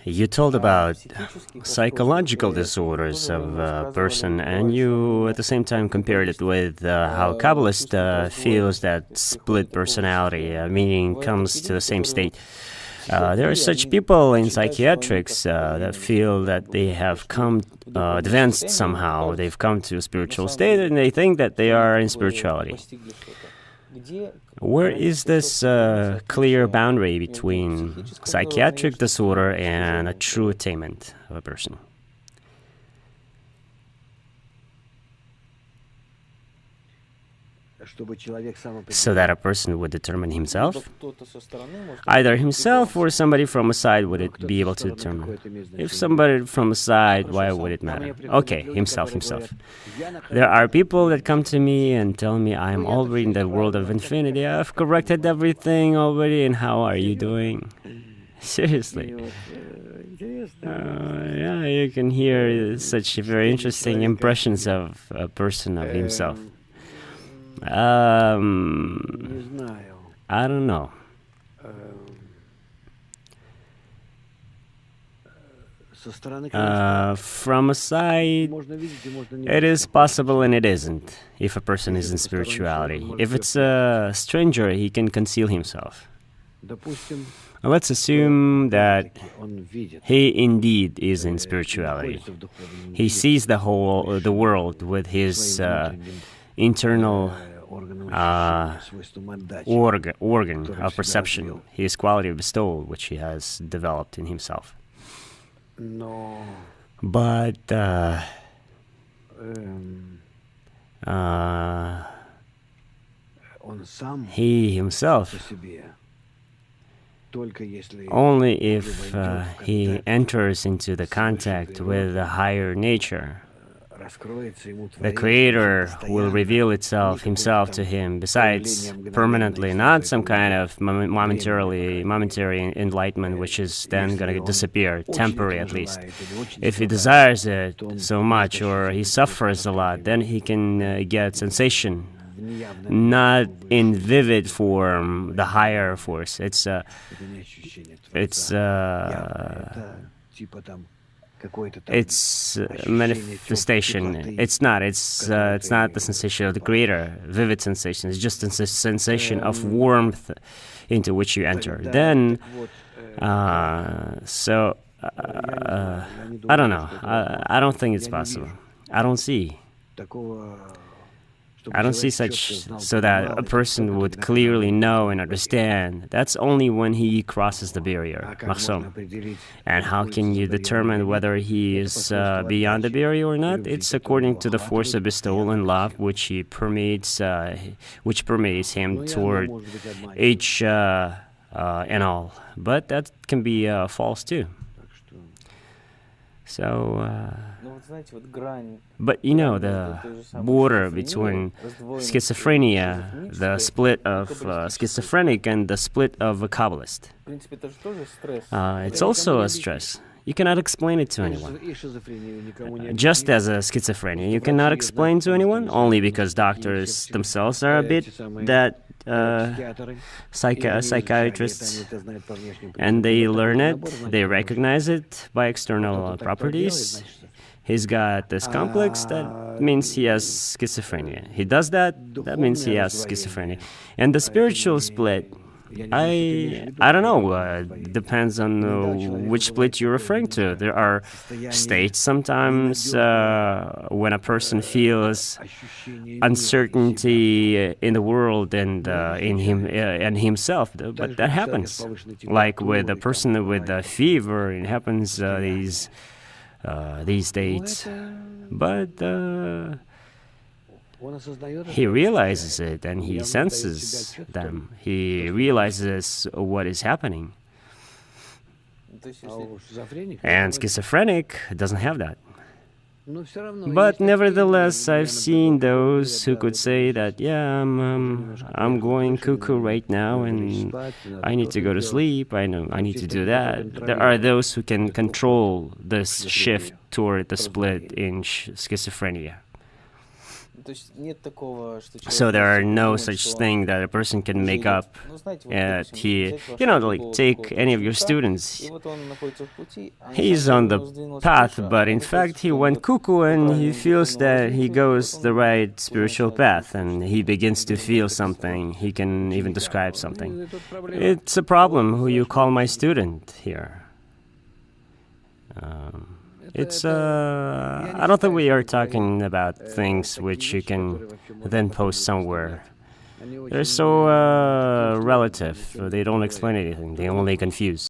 You told about psychological disorders of a person, and you at the same time compared it with how Kabbalist feels that split personality, meaning comes to the same state. There are such people in psychiatrics that feel that they have come advanced somehow. They've come to a spiritual state, and they think that they are in spirituality. Where is this clear boundary between psychiatric disorder and a true attainment of a person? So that a person would determine himself? Either himself or somebody from a side would it be able to determine. If somebody from a side, why would it matter? Okay, himself. There are people that come to me and tell me I am already in the world of infinity. I've corrected everything already, and how are you doing? Seriously. Yeah, you can hear such very interesting impressions of a person of himself. I don't know. From a side, it is possible and it isn't, if a person is in spirituality. If it's a stranger, he can conceal himself. Let's assume that he indeed is in spirituality. He sees the world with his internal organ of perception, his quality of bestowal, which he has developed in himself. But he himself, only if he enters into the contact with a higher nature, the Creator will reveal himself to him, besides permanently, not some kind of momentary enlightenment which is then going to disappear, temporary at least. If he desires it so much or he suffers a lot, then he can get sensation, not in vivid form, the higher force. It's manifestation. It's not the sensation of the Creator, vivid sensation. It's just a sensation of warmth into which you enter. Then, I don't know. I don't think it's possible. I don't see such, so that a person would clearly know and understand. That's only when he crosses the barrier, Mahsom. And how can you determine whether he is beyond the barrier or not? It's according to the force of bestowal and love which permeates him toward each and all. But that can be false too. So, but you know, the border between schizophrenia, the split of schizophrenic and the split of a Kabbalist, it's also a stress. You cannot explain it to anyone. Just as a schizophrenia, you cannot explain to anyone, only because doctors themselves are a bit that psychiatrists, and they learn it, they recognize it by external properties. He's got this complex, that means he has schizophrenia. He does that means he has schizophrenia. And the spiritual split, I don't know, depends on which split you're referring to. There are states sometimes when a person feels uncertainty in the world and in him and himself, but that happens. Like with a person with a fever, it happens these days. But he realizes it and he senses them. He realizes what is happening. And schizophrenic doesn't have that. But nevertheless, I've seen those who could say that, yeah, I'm going cuckoo right now and I need to go to sleep, I need to do that. There are those who can control this shift toward the split in schizophrenia. So there are no such thing that a person can make up. Like take any of your students. He's on the path, but in fact he went cuckoo and he feels that he goes the right spiritual path and he begins to feel something. He can even describe something. It's a problem who you call my student here. I don't think we are talking about things which you can then post somewhere. They're so relative. They don't explain anything. They only confuse.